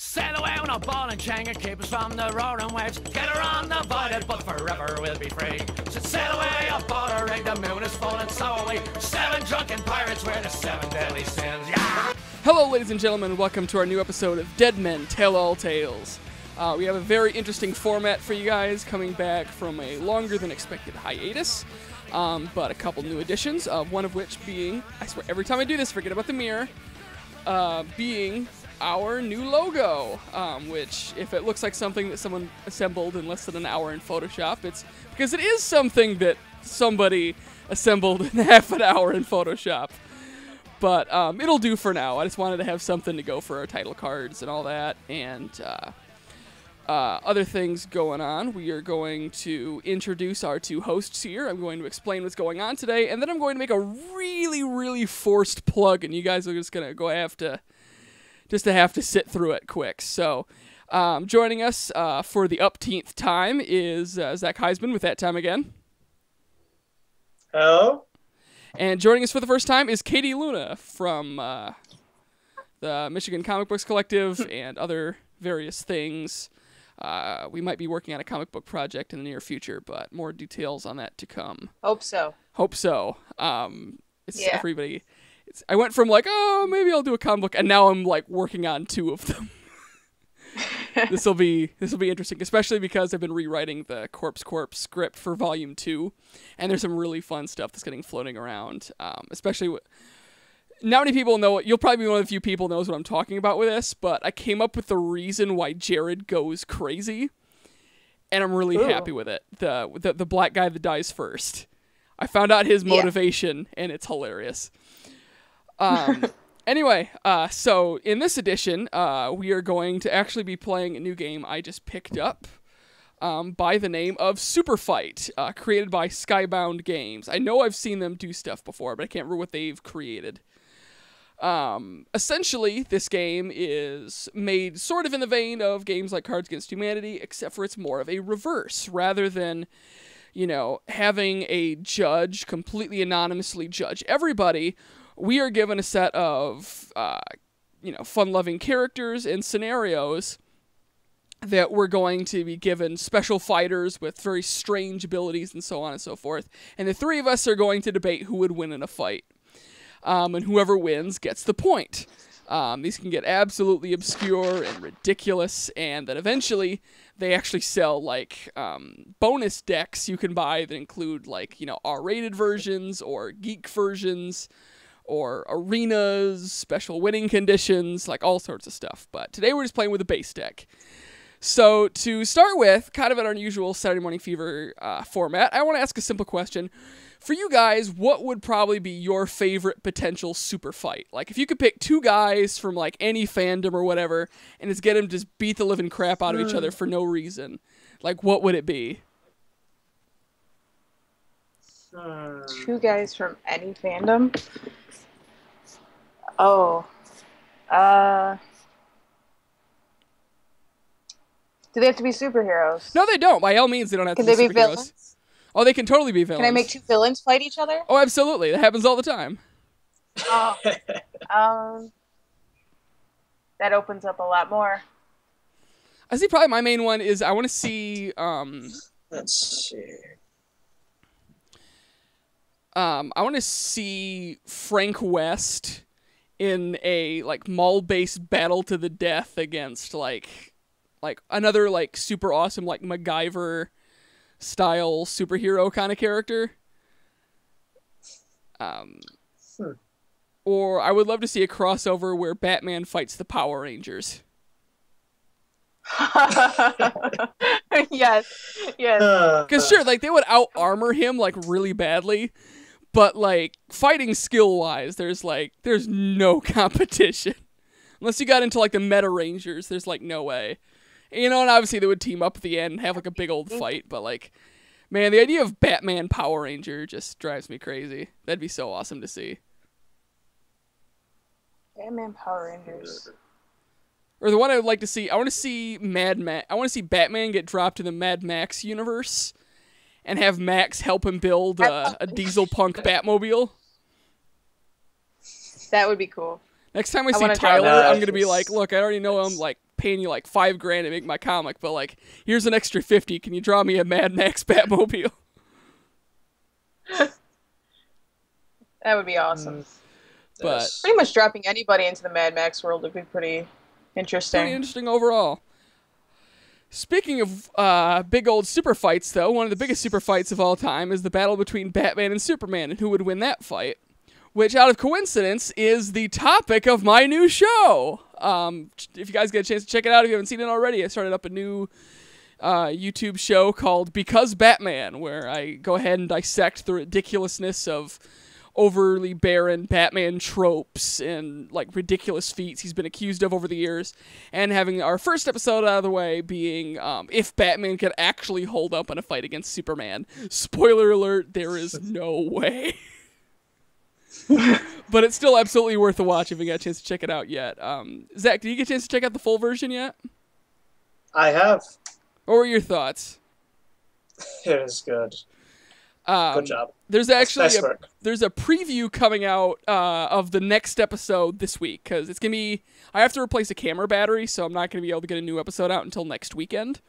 Sail away on a ball and chain and keep us from the roaring waves. Get her on the voided, but forever we'll be free. So sail away aboard a rig, the moon is full and so are we. 7 drunken pirates wear the 7 deadly sins, yeah! Hello, ladies and gentlemen, and welcome to our new episode of Deadmen Tell All Tales. We have a very interesting format for you guys, coming back from a longer than expected hiatus, but a couple new additions, one of which being, I swear every time I do this, forget about the mirror, being our new logo, which, if it looks like something that someone assembled in less than an hour in Photoshop, it's because it is something that somebody assembled in half an hour in Photoshop. But it'll do for now. I just wanted to have something to go for our title cards and all that, and other things going on. We are going to introduce our two hosts here. I'm going to explain what's going on today, and then I'm going to make a really, really forced plug, and you guys are just going to have to sit through it quick. So, joining us for the upteenth time is Zach Heisman with That Time Again. Hello. And joining us for the first time is Katie Luna from the Michigan Comic Books Collective and other various things. We might be working on a comic book project in the near future, but more details on that to come. Hope so. Yeah. Everybody. I went from like, oh, maybe I'll do a comic book, and now I'm like working on 2 of them. This will be interesting, especially because I've been rewriting the Corpse script for Volume 2, and there's some really fun stuff that's getting floating around. Especially not many people know it. You'll probably be one of the few people knows what I'm talking about with this, but I came up with the reason why Jared goes crazy, and I'm really happy with it. The black guy that dies first. I found out his motivation, and it's hilarious. Anyway, so in this edition, we are going to actually be playing a new game I just picked up by the name of Superfight, created by Skyboud Games. I know I've seen them do stuff before, but I can't remember what they've created. Essentially, this game is made sort of in the vein of games like Cards Against Humanity, except for it's more of a reverse. Rather than, having a judge completely anonymously judge everybody, we are given a set of, fun-loving characters and scenarios that we're going to be given special fighters with very strange abilities and so on and so forth. And the 3 of us are going to debate who would win in a fight. And whoever wins gets the point. These can get absolutely obscure and ridiculous, and then eventually they actually sell, bonus decks you can buy that include, R-rated versions or geek versions, or arenas, special winning conditions, all sorts of stuff. But today we're just playing with a base deck. So to start with, kind of an unusual Saturday Morning Fever format, I want to ask a simple question. For you guys, what would probably be your favorite potential super fight? If you could pick 2 guys from, any fandom or whatever, and just get them to just beat the living crap out of each other for no reason, what would it be? 2 guys from any fandom? Oh. Do they have to be superheroes? No, they don't. By all means, they don't have to be superheroes. Can they be villains? Oh, they can totally be villains. Can I make 2 villains fight each other? Oh, absolutely. That happens all the time. Oh. That opens up a lot more. I see probably my main one is I want to see... Let's see. I want to see Frank West in a mall-based battle to the death against another super awesome MacGyver style superhero kind of character. Or I would love to see a crossover where Batman fights the Power Rangers. Yes. Because sure, they would out-armor him really badly. But, fighting skill-wise, there's no competition. Unless you got into, the Meta Rangers, there's, no way. And obviously they would team up at the end and have, a big old fight. But, man, the idea of Batman Power Ranger just drives me crazy. That'd be so awesome to see. Batman Power Rangers. Or the one I would like to see, I want to see Batman get dropped in the Mad Max universe. And have Max help him build a diesel punk Batmobile. That would be cool. Next time I see Tyler, I'm going to be like, look, I already know I'm paying you like $5,000 to make my comic, but like, here's an extra 50. Can you draw me a Mad Max Batmobile? That would be awesome. But pretty much dropping anybody into the Mad Max world would be pretty interesting. pretty interesting overall. Speaking of big old super fights, though, one of the biggest super fights of all time is the battle between Batman and Superman, and who would win that fight, which, out of coincidence, is the topic of my new show. If you guys get a chance to check it out, if you haven't seen it already, I started up a new YouTube show called Because Batman, where I go ahead and dissect the ridiculousness of overly barren Batman tropes and like ridiculous feats he's been accused of over the years, and having our first episode out of the way being if Batman could actually hold up in a fight against Superman. Spoiler alert, there is no way. But it's still absolutely worth a watch if you got a chance to check it out yet. Zach, did you get a chance to check out the full version yet? I have. What were your thoughts? It is good. Good job. There's actually Nice work. there's a preview coming out of the next episode this week, because it's gonna be, I have to replace a camera battery, so I'm not gonna be able to get a new episode out until next weekend.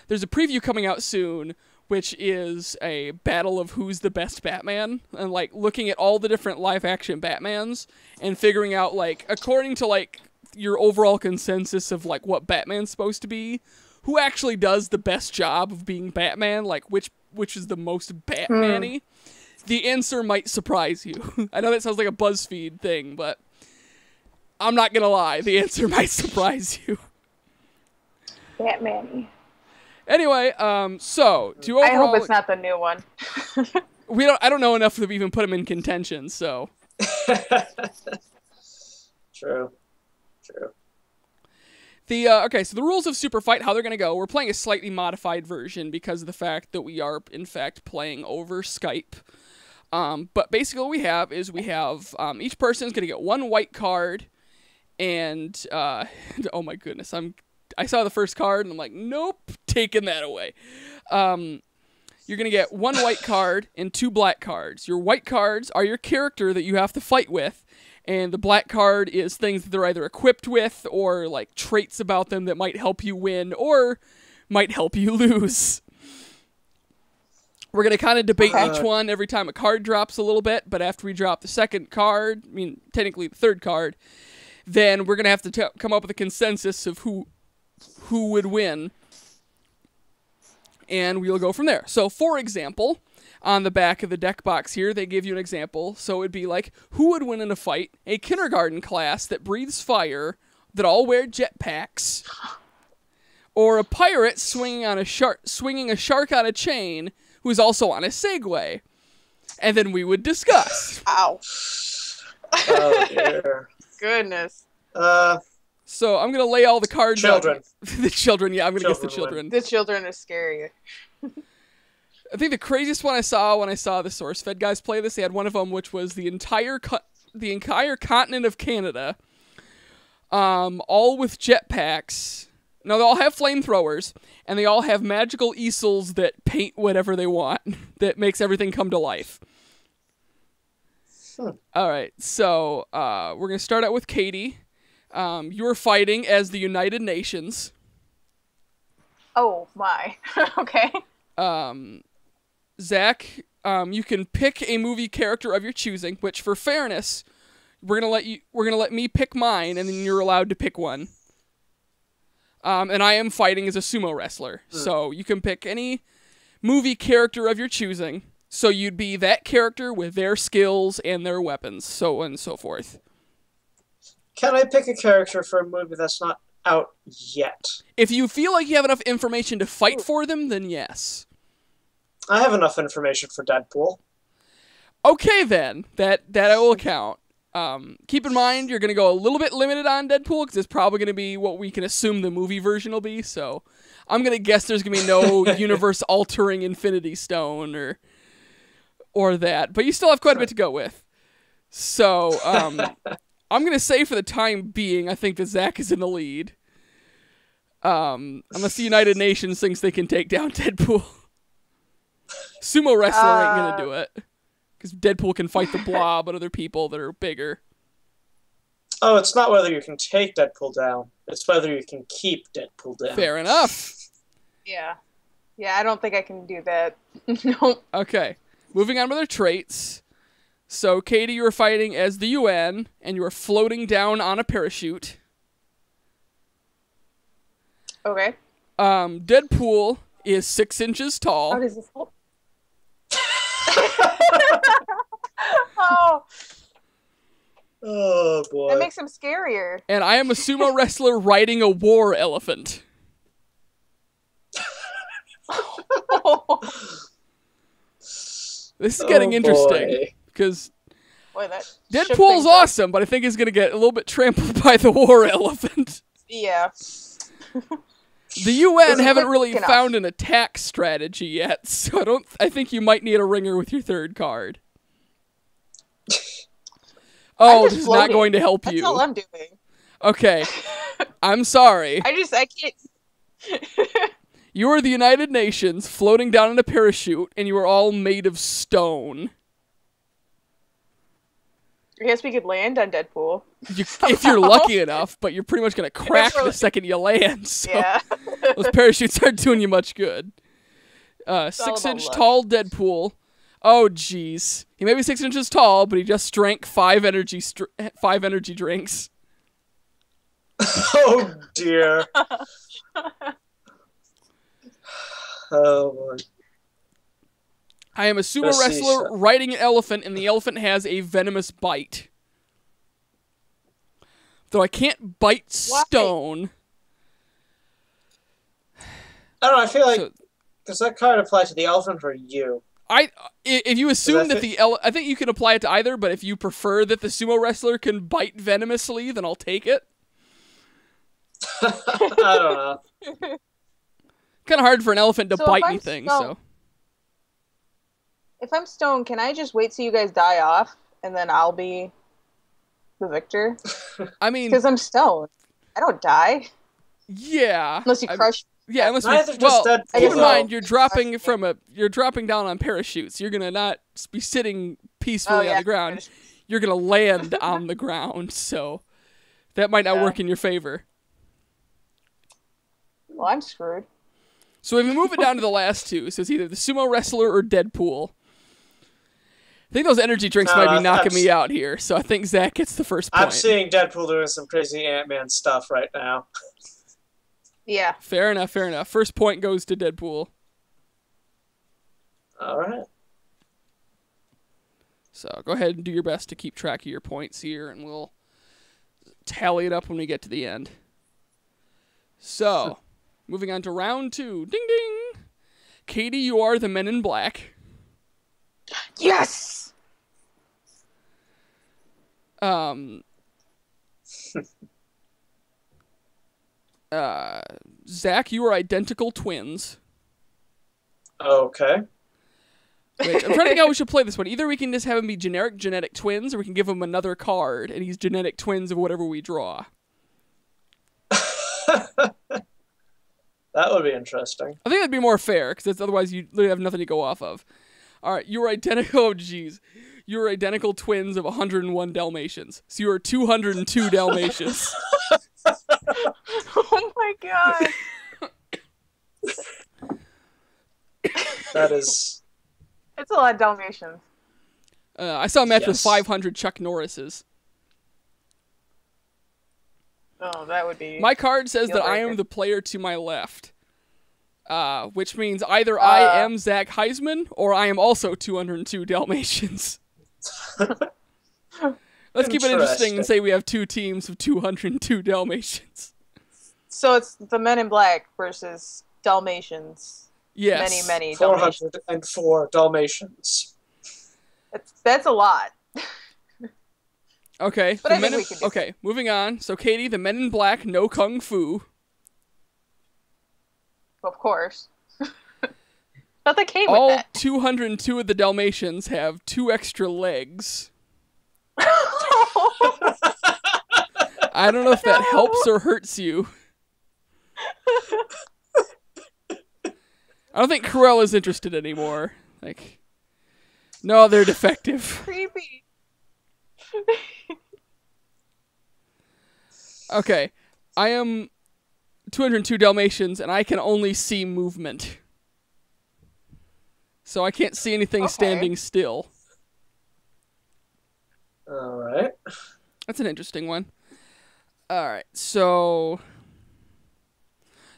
There's a preview coming out soon, which is a battle of who's the best Batman, and like looking at all the different live action Batmans and figuring out, like, according to like your overall consensus of like what Batman's supposed to be, who actually does the best job of being Batman, like which is the most Batman-y. The answer might surprise you. I know that sounds like a BuzzFeed thing, but I'm not gonna lie, the answer might surprise you. Batman-y. Anyway, so to overall, I hope it's not the new one. I don't know enough to even put him in contention, so. True. Okay, so the rules of Superfight, how they're going to go, we're playing a slightly modified version because of the fact that we are, in fact, playing over Skype. But basically what we have is each person is going to get one white card, and, oh my goodness, I saw the first card, and I'm like, nope, taking that away. You're going to get one white card and two black cards. Your white cards are your character that you have to fight with, and the black card is things that they're either equipped with or like traits about them that might help you win or might help you lose. We're going to kind of debate each one every time a card drops a little bit, but after we drop the second card, I mean, technically the third card, then we're going to have to come up with a consensus of who would win, and we'll go from there. So, for example, on the back of the deck box here, they give you an example. So it would be like, who would win in a fight? A kindergarten class that breathes fire, that all wear jetpacks, or a pirate swinging a shark on a chain, who's also on a Segway. And then we would discuss. Ow. Oh, dear. Goodness. So I'm going to lay all the cards Children. out. The children, yeah, I'm going to guess the children. The children are scary. I think the craziest one I saw when I saw the SourceFed guys play this, they had one of them which was the entire continent of Canada, all with jetpacks. No, they all have flamethrowers, and they all have magical easels that paint whatever they want, that makes everything come to life. All right, so we're going to start out with Katie. You're fighting as the United Nations. Oh, my. Okay. Zach, you can pick a movie character of your choosing, which, for fairness, we're gonna let me pick mine, and then you're allowed to pick one. And I am fighting as a sumo wrestler, so you can pick any movie character of your choosing. So you'd be that character with their skills and their weapons, so on and so forth. Can I pick a character for a movie that's not out yet? If you feel like you have enough information to fight for them, then yes. I have enough information for Deadpool. Okay, then. That I will count. Keep in mind, you're going to go a little bit limited on Deadpool, because it's probably going to be what we can assume the movie version will be, so I'm going to guess there's going to be no universe-altering Infinity Stone or that, but you still have quite a bit to go with. So, I'm going to say for the time being, I think that Zach is in the lead. Unless the United Nations thinks they can take down Deadpool. Sumo wrestler ain't going to do it. Because Deadpool can fight the Blob and other people that are bigger. Oh, it's not whether you can take Deadpool down. It's whether you can keep Deadpool down. Fair enough. Yeah. Yeah, I don't think I can do that. Nope. Okay. Moving on with our traits. So, Katie, you are fighting as the UN, and you are floating down on a parachute. Okay. Deadpool is 6 inches tall. How does this help? Oh, Oh, boy. that makes him scarier. And I am a sumo wrestler riding a war elephant. This is getting interesting. Because Boy, that shook Deadpool's things up. awesome, but I think he's going to get a little bit trampled by the war elephant. Yeah. The UN Is he haven't quick really enough? found an attack strategy yet, so I think you might need a ringer with your third card. Oh, just this is not floating. going to help That's you. all I'm doing. Okay. I'm sorry. I can't. You are the United Nations floating down in a parachute, and you are all made of stone. I guess we could land on Deadpool. If you're lucky enough, but you're pretty much going to crack the second you land, so Yeah. those parachutes aren't doing you much good. all 6 about inch luck. tall Deadpool. Oh, jeez. He may be 6 inches tall, but he just drank 5 energy drinks. Oh, dear. Oh, boy. I am a sumo Let's see, wrestler so- riding an elephant, and the elephant has a venomous bite. Though I can't bite Why? stone. I don't know, I feel like... So- Does that card apply to the elephant or you? If you assume that fit- I think you can apply it to either, but if you prefer that the sumo wrestler can bite venomously, then I'll take it. I don't know. Kind of hard for an elephant to So if bite I'm anything, stoned- so. If I'm stoned, can I just wait till you guys die off, and then I'll be the victor? I mean, Because I'm stoned. I don't die. yeah. Unless you crush. Yeah, unless Neither we, does well, Deadpool, keep in though. mind you're dropping down on parachutes. You're gonna not be sitting peacefully on the ground. You're gonna land on the ground, so that might not Yeah. work in your favor. Well, I'm screwed. So if we move it down to the last two, so it's either the sumo wrestler or Deadpool. I think those energy drinks might be knocking me out here, so I think Zach gets the first point. I'm seeing Deadpool doing some crazy Ant-Man stuff right now. Yeah. Fair enough, fair enough. First point goes to Deadpool. All right. So go ahead and do your best to keep track of your points here, and we'll tally it up when we get to the end. So, moving on to round 2. Ding ding! Katie, you are the Men in Black. Yes! Zach, you are identical twins. Okay. Which, I'm trying to think how we should play this one. Either we can just have him be generic genetic twins, or we can give him another card, and he's genetic twins of whatever we draw. That would be interesting. I think that'd be more fair, because otherwise you literally have nothing to go off of. All right, you are identical. Oh, jeez. You are identical twins of 101 Dalmatians. So you are 202 Dalmatians. Oh my god. That is... It's a lot of Dalmatians. I saw a match with Yes. 500 Chuck Norrises. Oh, that would be... My card says Deal that I breaker. am the player to my left. Which means either I am Zach Heisman, or I am also 202 Dalmatians. Let's keep it interesting and say we have two teams of 202 Dalmatians. So it's the Men in Black versus Dalmatians. Yes. Many Dalmatians. 404 Dalmatians. That's a lot. Okay. But I think we can do okay, moving on. So, Katie, the Men in Black, no Kung Fu. Of course. Nothing came with All that. 202 of the Dalmatians have 2 extra legs. I don't know if that helps or hurts you. I don't think Cruella's interested anymore. Like, no, they're defective. Creepy. Okay. I am 202 Dalmatians, and I can only see movement. So I can't see anything standing still. All right. That's an interesting one. All right, so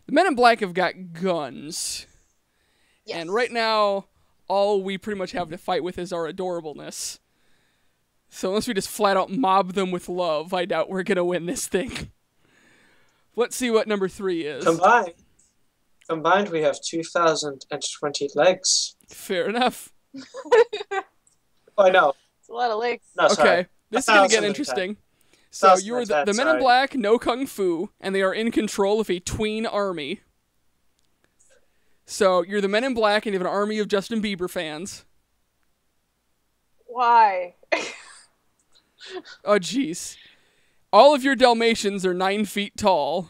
the Men in Black have got guns. Yes. And right now, all we pretty much have to fight with is our adorableness. So unless we just flat out mob them with love, I doubt we're going to win this thing. Let's see what number 3 is. Combined, we have 2,020 legs. Fair enough. Oh, no. It's a lot of legs. No, sorry. Okay, this is going to get 1,000 interesting. So you're the Men in sorry. Black, no kung fu, and they are in control of a tween army. So you're the Men in Black, and you have an army of Justin Bieber fans. Why? Oh, jeez. All of your Dalmatians are 9 feet tall.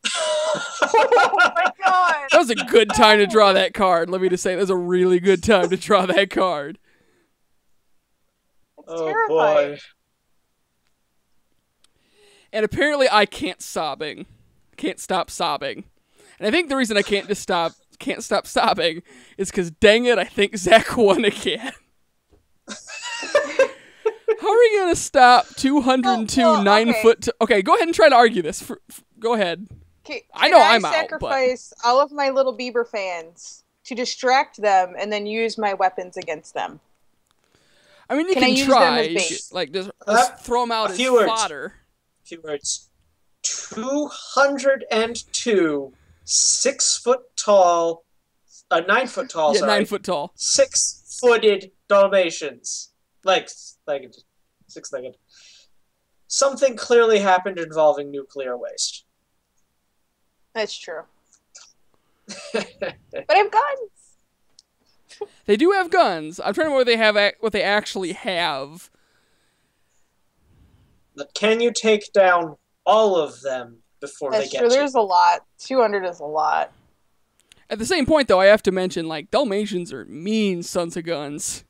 Oh my god! That was a good time to draw that card. Let me just say, that was a really good time to draw that card. It's Oh, terrifying. boy. And apparently I can't stop sobbing. And I think the reason I can't stop sobbing is because, dang it, I think Zach won again. How are you going to stop 202 Well, 9 okay. foot... Okay, go ahead and try to argue this. Go ahead. I know I'm out, sacrifice all of my little Bieber fans to distract them and then use my weapons against them? I mean, you Can I can use try. them as bait? Like, just throw them out a as few words. fodder. Few words. 202 6-foot-tall, 9-foot tall, Yeah, sorry. 9 foot tall. 6-footed Dalmatians. Legged. 6-legged. Something clearly happened involving nuclear waste. That's true. But I have guns. They do have guns. I'm trying to remember what they actually have. But can you take down all of them before That's they get true. to There's a lot. 200 is a lot. At the same point, though, I have to mention, like, Dalmatians are mean sons of guns.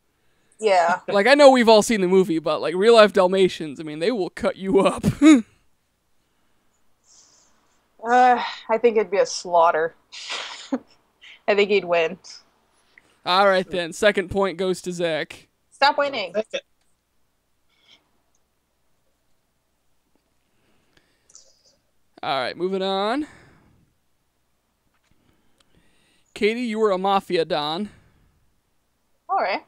Yeah. Like, I know we've all seen the movie, but, like, real-life Dalmatians, I mean, they will cut you up. I think it'd be a slaughter. I think he'd win. All right, then. Second point goes to Zach. Stop winning. Take it. All right, moving on. Katie, you were a Mafia Don. All right.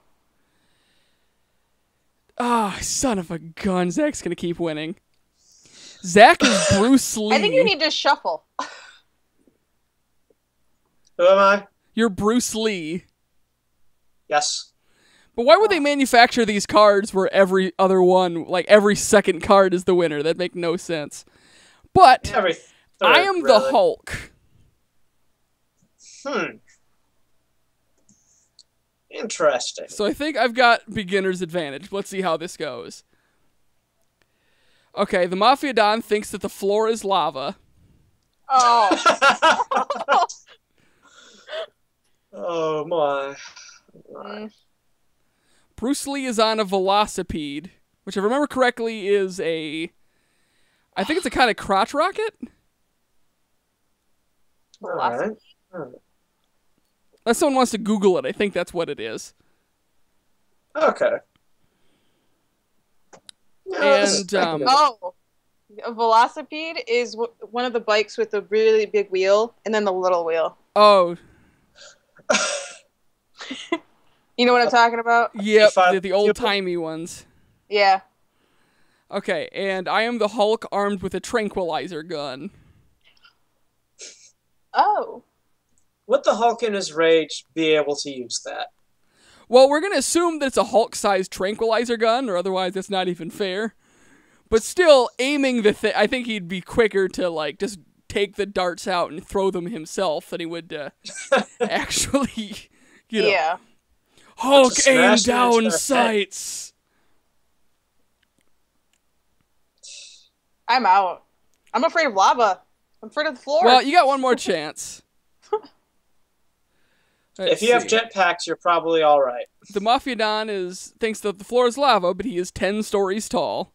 Ah, son of a gun. Zach's going to keep winning. Zach is Bruce Lee. I think you need to shuffle. Who am I? You're Bruce Lee. Yes. But why would they manufacture these cards where every other one, like every second card is the winner? That'd make no sense. But Every third, I am the really. Hulk. Interesting. So I think I've got beginner's advantage. Let's see how this goes. Okay, the Mafia Don thinks that the floor is lava. Oh. Oh my. Bruce Lee is on a velocipede, which if I remember correctly is I think it's a kind of crotch rocket? Alright. Unless someone wants to Google it, I think that's what it is. Okay. Yeah, And, Oh. A velocipede is one of the bikes with the really big wheel and then the little wheel. Oh, You know what I'm talking about? yep, If the old-timey ones. Yeah. Okay, and I am the Hulk armed with a tranquilizer gun. Oh. would the Hulk in his rage be able to use that? Well, we're going to assume that it's a Hulk-sized tranquilizer gun, or otherwise that's not even fair. But still, aiming the thing, I think he'd be quicker to, like, just take the darts out and throw them himself than he would actually, you know. Yeah. Hulk, Just aim smash it into down their head. sights! I'm out. I'm afraid of lava. I'm afraid of the floor. Well, you got one more chance. If you have jetpacks, you're probably all right. The Mafia Don thinks that the floor is lava, but he is 10 stories tall.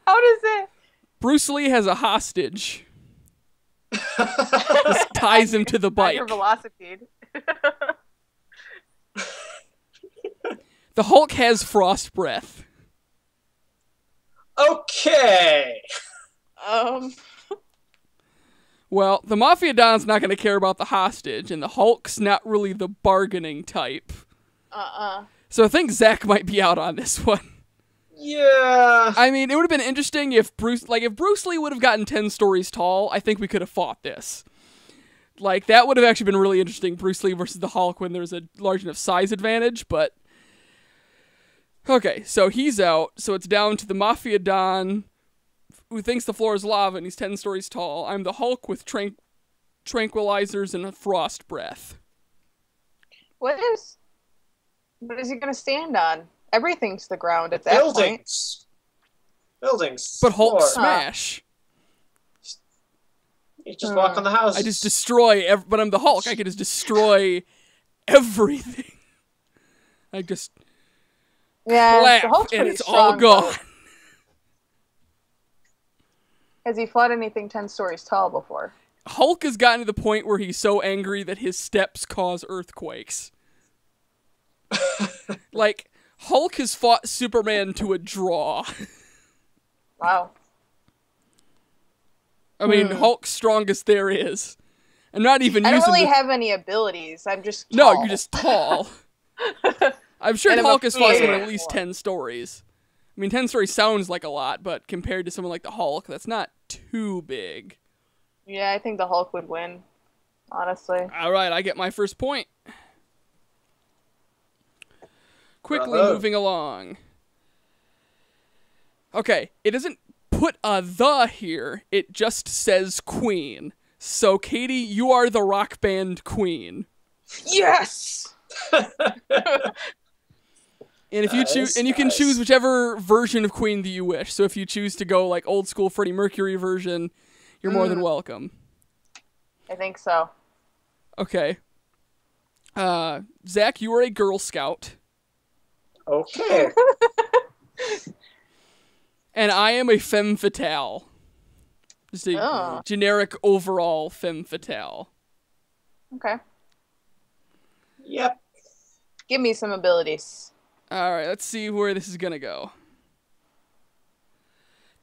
How does it? Bruce Lee has a hostage. Just ties him to the On bike. your velocipede. The Hulk has frost breath. Okay. Well, the Mafia Don's not going to care about the hostage, and the Hulk's not really the bargaining type. So I think Zach might be out on this one. Yeah. I mean, it would have been interesting if Bruce Lee would have gotten 10 stories tall. I think we could have fought this. Like, that would have actually been really interesting, Bruce Lee versus the Hulk, when there's a large enough size advantage, but... Okay, so he's out, so it's down to the Mafia Don, who thinks the floor is lava and he's 10 stories tall. I'm the Hulk with tranquilizers and a frost breath. What is he gonna stand on? Everything's the ground at that point. Buildings. But Hulk Floor. smash. You just walk on the houses. I just destroy, but I'm the Hulk. I can just destroy everything. I just clap the Hulk's and pretty it's all strong, gone. but has he fought anything 10 stories tall before? Hulk has gotten to the point where he's so angry that his steps cause earthquakes. Like, Hulk has fought Superman to a draw. Wow. I mean, Hulk's strongest there is. I'm not even I using don't really have any abilities. I'm just No, tall. you're just tall. I'm sure And I'm Hulk a has fought someone fear. at least 10 stories. I mean, 10 stories sounds like a lot, but compared to someone like the Hulk, that's not too big. Yeah, I think the Hulk would win, honestly. All right, I get my first point. Quickly Bravo. moving along. Okay, it doesn't put a "the" here. It just says Queen. So, Katie, you are the rock band Queen. Yes! And if you choose, and you can choose whichever version of Queen that you wish. So, if you choose to go like old school Freddie Mercury version, you're more than welcome. I think so. Okay. Zach, you are a Girl Scout. Okay. And I am a femme fatale. Just a generic overall femme fatale. Okay. Yep. Give me some abilities. Alright, let's see where this is gonna go.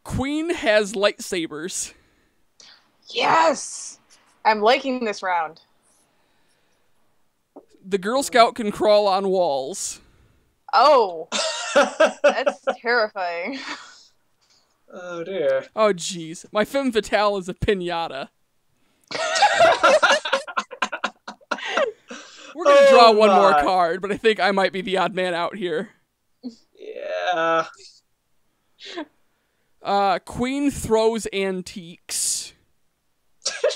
Queen has lightsabers. Yes! I'm liking this round. The Girl Scout can crawl on walls. Oh! That's terrifying. Oh dear. Oh jeez. My femme fatale is a pinata. We're gonna draw one more card, but I think I might be the odd man out here. Yeah. Queen throws antiques.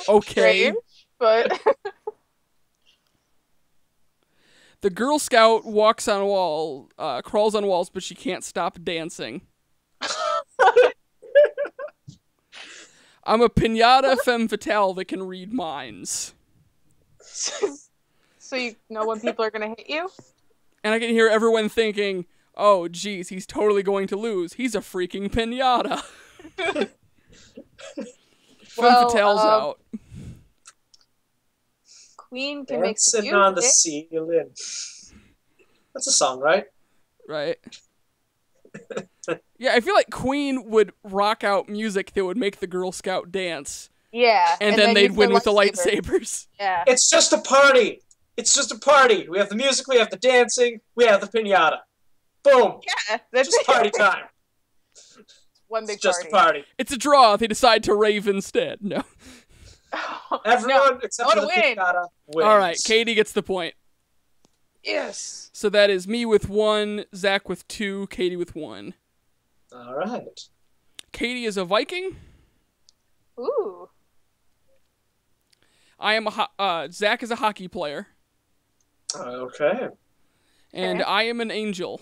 Okay. Strange, but... The Girl Scout walks on crawls on walls, but she can't stop dancing. I'm a pinata femme fatale that can read minds. So you know when people are gonna hit you? And I can hear everyone thinking, oh, geez, he's totally going to lose. He's a freaking pinata. Femme fatale's out. Queen can make some Dancing on the music. ceiling. That's a song, right? Right. Yeah, I feel like Queen would rock out music that would make the Girl Scout dance. Yeah. And then they'd use win their with the lightsabers. Yeah. It's just a party. It's just a party. We have the music, we have the dancing, we have the pinata. Boom. Yeah, that's Just party time. One big It's just party. a party. It's a draw. They decide to rave instead. No. Everyone except for the win. pinata wins. All right, Katie gets the point. Yes. So that is me with 1, Zach with 2, Katie with 1. All right. Katie is a Viking. Ooh. I am Zach is a hockey player. Okay. And Okay. I am an angel.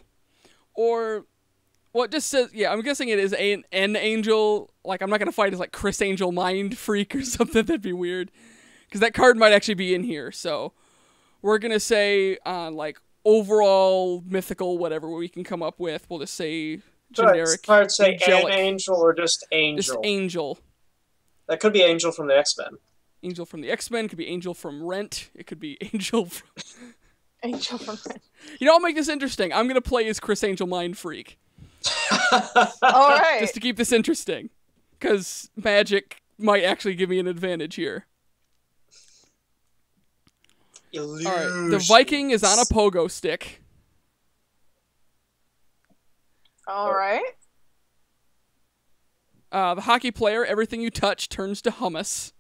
Or, well, it just says, yeah, I'm guessing it is an angel. Like, I'm not going to fight as, like, Chris Angel Mind Freak or something. That'd be weird. Because that card might actually be in here. So, we're going to say, like, overall mythical whatever we can come up with. We'll just say generic Cards say angelic. an angel or just angel. Just angel. That could be Angel from the X-Men. Angel from the X-Men. Could be Angel from Rent. It could be Angel from... Angel from Rent. You know, I'll make this interesting. I'm going to play as Chris Angel Mind Freak. All right. Just to keep this interesting. Because magic might actually give me an advantage here. Illusions. All right. The Viking is on a pogo stick. All right. The hockey player, everything you touch turns to hummus.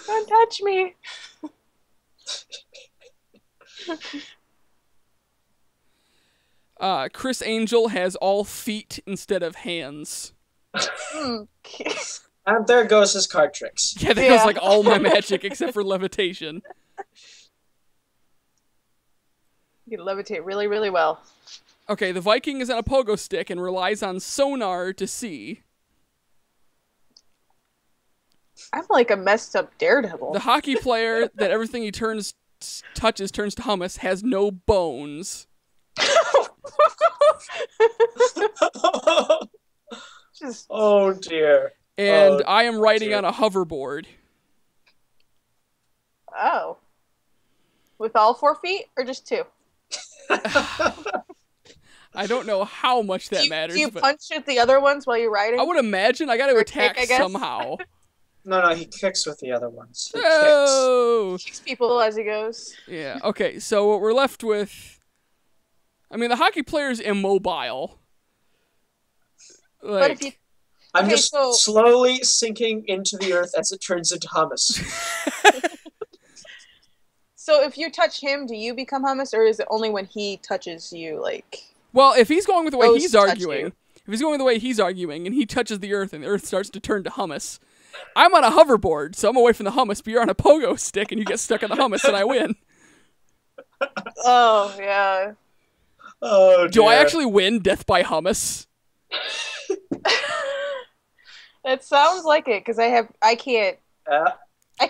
Don't touch me. Chris Angel has all feet instead of hands. Okay. And there goes his card tricks. Yeah, that goes like all my magic except for levitation. You can levitate really, really well. Okay, the Viking is on a pogo stick and relies on sonar to see. I'm like a messed up daredevil. The hockey player, that everything he touches turns to hummus, has no bones. Just Oh dear. And Oh, I am riding dear. on a hoverboard. oh. With all 4 feet or just 2? I don't know how much that matters, Do you but punch at the other ones while you're riding? I would imagine I got to Or attack kick, I guess? somehow. No, he kicks with the other ones. He kicks. Oh! Kicks people as he goes. Yeah, okay, so what we're left with... I mean, the hockey player's immobile. But Like, if you I'm Okay, just so- slowly sinking into the earth as it turns into hummus. So if you touch him, do you become hummus, or is it only when he touches you? Like, well, if he's going with the way Goes he's to touch arguing, you. if he's going the way he's arguing, and he touches the earth, and the earth starts to turn to hummus, I'm on a hoverboard, so I'm away from the hummus, but you're on a pogo stick, and you get stuck on the hummus, and I win. oh yeah. Oh dear. Do I actually win Death by Hummus? It sounds like it because I can't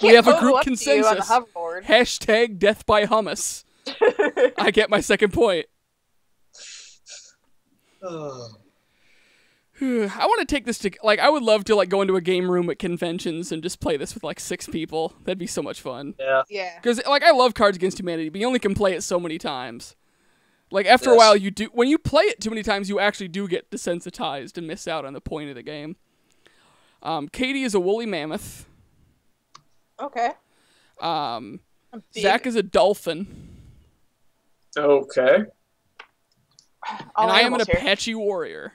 We have a pogo group up to you on the consensus. hoverboard. Hashtag Death by Hummus. I get my second point. Oh. I want to take this to, like, I would love to, like, go into a game room at conventions and just play this with, like, 6 people. That'd be so much fun. Yeah. Yeah. Because, like, I love Cards Against Humanity, but you only can play it so many times. Like, after a Yes. while, when you play it too many times, you actually do get desensitized and miss out on the point of the game. Katie is a woolly mammoth. Okay. Um, Big. Zach is a dolphin. Okay. All And I am an animals here. Apache warrior.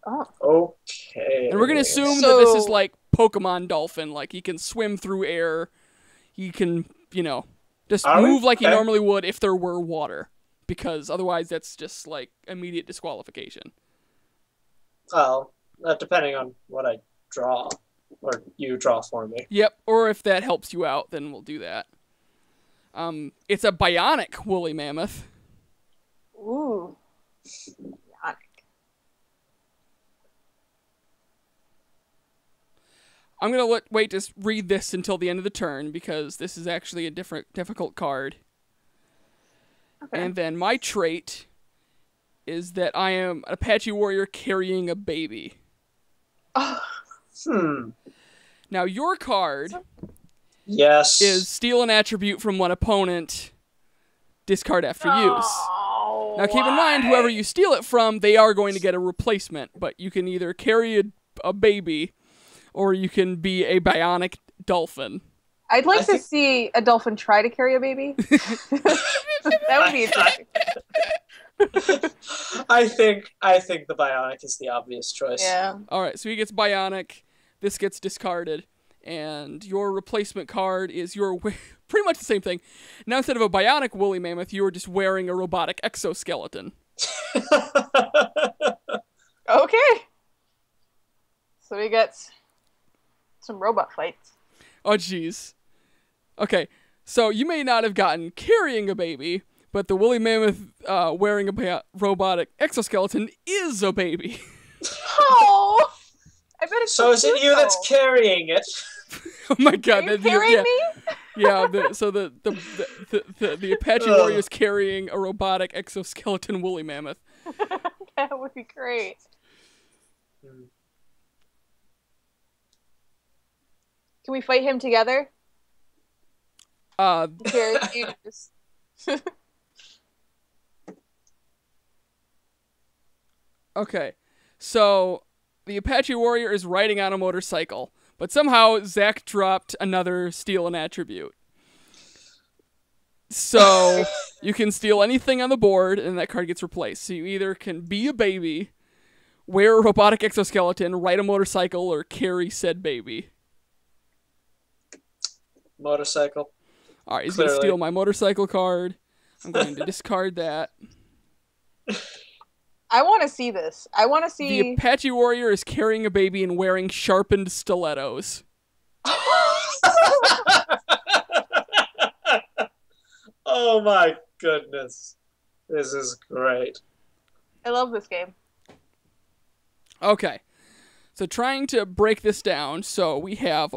Oh. Okay. And we're going to assume that this is So- like Pokemon Dolphin. Like, he can swim through air. He can, just Are we? move like he Okay. normally would if there were water. Because otherwise, that's just, like, immediate disqualification. Well, depending on what I draw, or you draw for me. Yep, or if that helps you out, then we'll do that. It's a bionic woolly mammoth. Ooh. Bionic. I'm going to wait to read this until the end of the turn, because this is actually a difficult card. Okay. And then my trait is that I am an Apache warrior carrying a baby. Now, your card Yes. is steal an attribute from one opponent, discard after use. Oh, Now, keep in mind, whoever you steal it from, they are going to get a replacement, but you can either carry a baby, or you can be a bionic dolphin. I'd like I to think- see a dolphin try to carry a baby. That would be interesting. I think the bionic is the obvious choice. Yeah. All right, so he gets bionic, this gets discarded, and your replacement card is pretty much the same thing. Now, instead of a bionic woolly mammoth, you are just wearing a robotic exoskeleton. Okay. So we got some robot fights. Oh, jeez. Okay, so you may not have gotten carrying a baby, but the woolly mammoth wearing a robotic exoskeleton is a baby. Oh! I bet it's So is it you that's cute, carrying it? Oh my god. though. Are you carrying me? Yeah, the Apache warrior is carrying a robotic exoskeleton woolly mammoth. That would be great. Can we fight him together? Characters. Okay, so the Apache warrior is riding on a motorcycle, but somehow Zach dropped another steal an attribute. So you can steal anything on the board, and that card gets replaced. So you either can be a baby, wear a robotic exoskeleton, ride a motorcycle, or carry said baby. Motorcycle. All right, he's going to steal my motorcycle card. I'm going to discard that. I want to see this. I want to see... The Apache warrior is carrying a baby and wearing sharpened stilettos. Oh my goodness. This is great. I love this game. Okay. So trying to break this down, so we have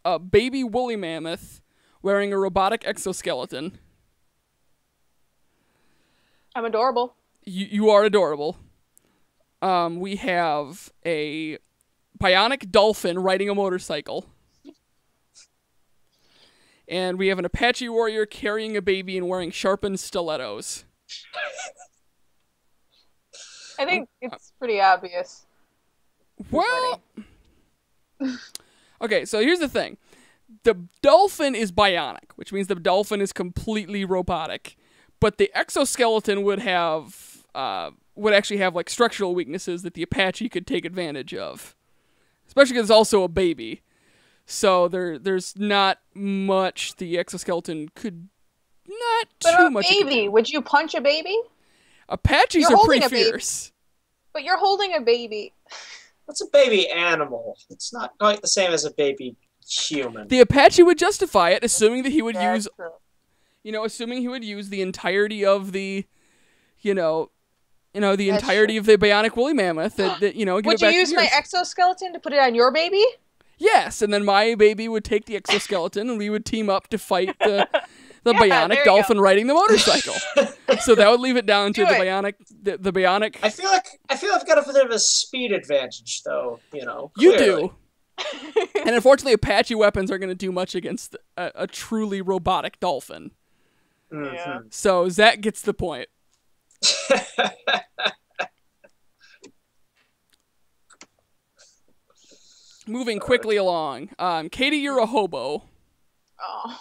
a baby woolly mammoth wearing a robotic exoskeleton. I'm adorable. You are adorable. We have a bionic dolphin riding a motorcycle. And we have an Apache warrior carrying a baby and wearing sharpened stilettos. I think it's pretty obvious. Well, okay, so here's the thing. The dolphin is bionic, which means the dolphin is completely robotic. But the exoskeleton would actually have like structural weaknesses that the Apache could take advantage of. Especially because it's also a baby. So there's not much the exoskeleton could too much. But a baby, would you punch a baby? Apaches are pretty fierce. But you're holding a baby. That's a baby animal. It's not quite the same as a baby human. The Apache would justify it, assuming that he would Yeah, use, assuming he would use the entirety of the, the entirety of the bionic woolly mammoth. That would you use my exoskeleton to put it on your baby? Yes, and then my baby would take the exoskeleton, and we would team up to fight the bionic dolphin riding the motorcycle. So that would leave it down to the bionic. I feel like I've got a bit of a speed advantage, though. You do. And unfortunately, Apache weapons are going to do much against a truly robotic dolphin. Mm-hmm. Yeah. So Zach gets the point. Moving quickly along. Katie, you're a hobo. Oh.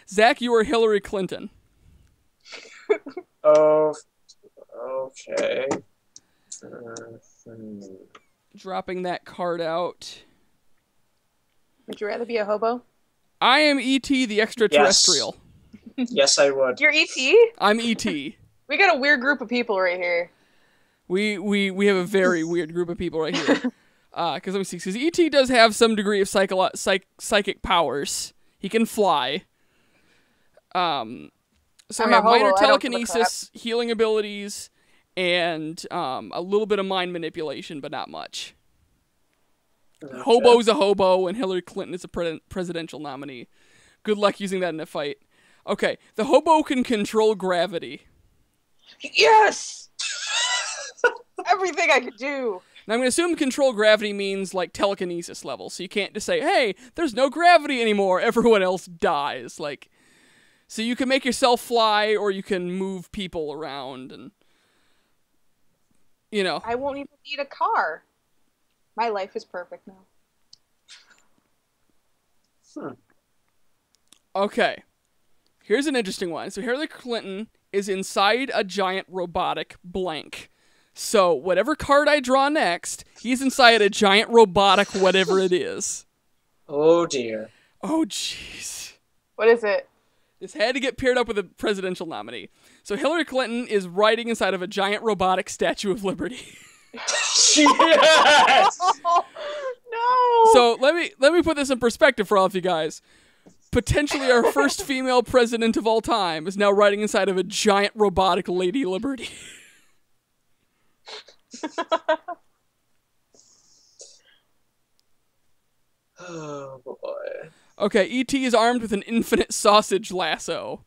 Zach, you are Hillary Clinton. Oh, okay. Dropping that card out. Would you rather be a hobo? I am E.T. the extraterrestrial. Yes, I would. You're E.T.? I'm E.T. We got a weird group of people right here. We have a very weird group of people right here. Because let me see. Because E.T. does have some degree of psychic powers. He can fly. So I have minor telekinesis, healing abilities, and a little bit of mind manipulation, but not much. Okay. Hobo's a hobo, and Hillary Clinton is a presidential nominee. Good luck using that in a fight. Okay, the hobo can control gravity. Yes! Everything I could do. Now, I'm going to assume control gravity means, like, telekinesis level. So you can't just say, hey, there's no gravity anymore. Everyone else dies. Like, so you can make yourself fly, or you can move people around, and, I won't even need a car. My life is perfect now. Okay. Here's an interesting one. So Hillary Clinton is inside a giant robotic blank. So whatever card I draw next, he's inside a giant robotic whatever it is. Oh, dear. Oh, jeez. What is it? This had to get paired up with a presidential nominee. So Hillary Clinton is riding inside of a giant robotic Statue of Liberty. Yes! No! So let me put this in perspective for all of you guys. Potentially our first female president of all time is now riding inside of a giant robotic Lady Liberty. Oh boy. Okay, E.T. is armed with an infinite sausage lasso.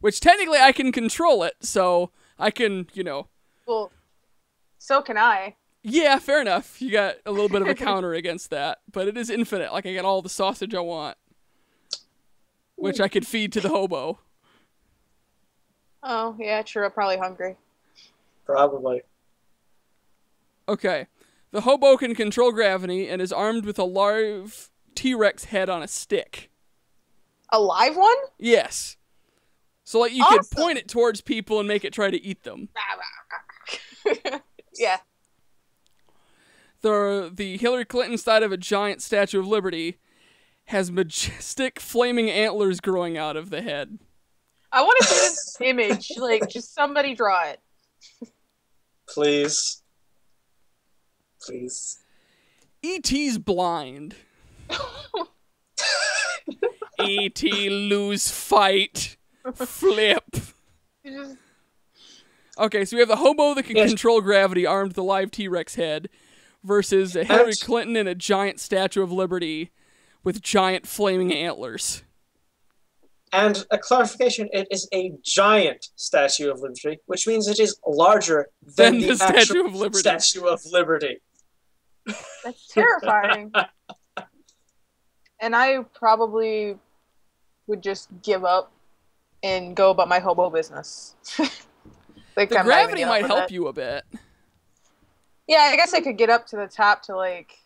Which technically I can control it, so I can, you know. Well, so can I. Yeah, fair enough. You got a little bit of a counter against that, but it is infinite. Like, I got all the sausage I want, which I could feed to the hobo. Oh, yeah, true. I'm probably hungry. Probably. Okay. The hobo can control gravity and is armed with a large T-Rex head on a stick. A live one? Yes. So, like, you Awesome. could point it towards people and make it try to eat them. Yeah. The Hillary Clinton side of a giant Statue of Liberty has majestic flaming antlers growing out of the head. I want to see this image. Like, just somebody draw it. Please. Please. E.T.'s blind. E.T. lose fight. Flip. Okay, so we have the hobo that can control gravity armed with a live T-Rex head versus a Hillary Clinton and a giant Statue of Liberty with giant flaming antlers. And a clarification, it is a giant Statue of Liberty, which means it is larger than the Statue of Liberty. Statue of Liberty. That's terrifying. And I probably would just give up and go about my hobo business. Like, The gravity might help you a bit. Yeah, I guess I could get up to the top to, like,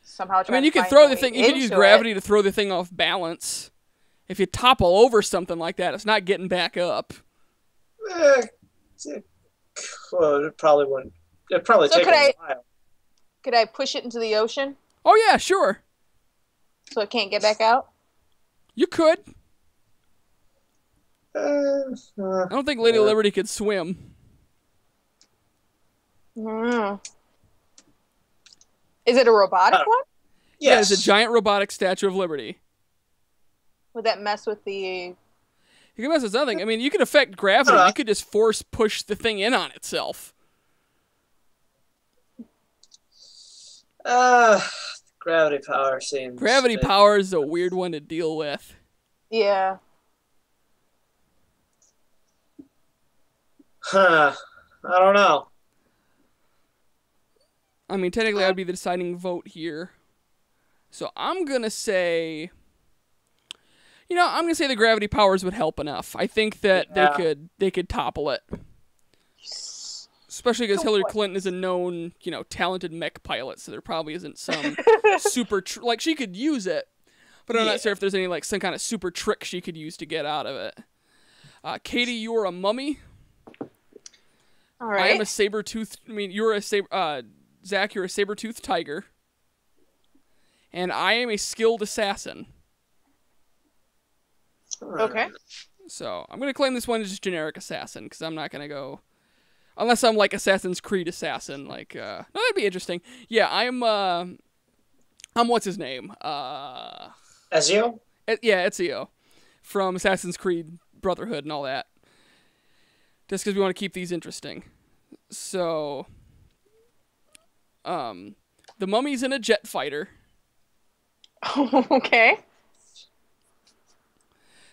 somehow try you to could find throw a the way thing. You could use into gravity it. to throw the thing off balance. If you topple over something like that, it's not getting back up. Well, it probably wouldn't. It'd probably So take a while. Could I push it into the ocean Oh yeah, sure. so it can't get back out? You could. Uh, I don't think Lady Liberty could swim. Mm. Is it a robotic one? Yeah, yes. it's a giant robotic Statue of Liberty. Would that mess with the... You can mess with something. I mean, you could affect gravity. You could just force push the thing in on itself. Gravity power seems... Gravity power is a weird one to deal with. Yeah. Huh. I don't know. I mean, technically, I'd be the deciding vote here. So I'm going to say... You know, I'm going to say the gravity powers would help enough. I think that they could topple it. Especially because Hillary Clinton is a known, you know, talented mech pilot, so there probably isn't some super... like, she could use it, but I'm not sure if there's any, like, some kind of super trick she could use to get out of it. Katie, you are a mummy. All right. I am a saber-toothed... I mean, you're a saber... Zach, you're a saber-toothed tiger. And I am a skilled assassin. Okay. So, I'm going to claim this one as just generic assassin, because I'm not going to go... Unless I'm like Assassin's Creed assassin, like, no, that'd be interesting. Yeah, I'm what's his name? Ezio? Yeah, Ezio. From Assassin's Creed Brotherhood and all that. Just because we want to keep these interesting. So, the mummy's in a jet fighter. Okay.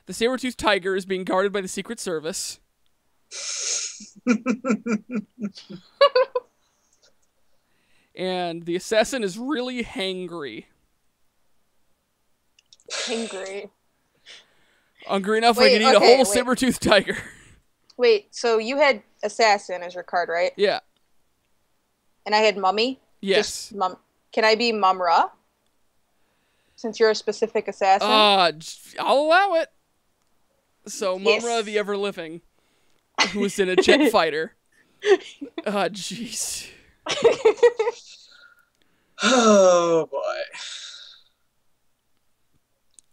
The saber-toothed tiger is being guarded by the Secret Service. And the assassin is really hangry. Hungry. Hungry enough I could eat a whole saber-toothed tiger. Wait, so you had assassin as your card, right? Yeah. And I had mummy? Yes. Can I be Mumra? Since you're a specific assassin? I'll allow it. So, Yes. Mumra the Ever-Living, who is in a jet fighter. Jeez. Oh, boy.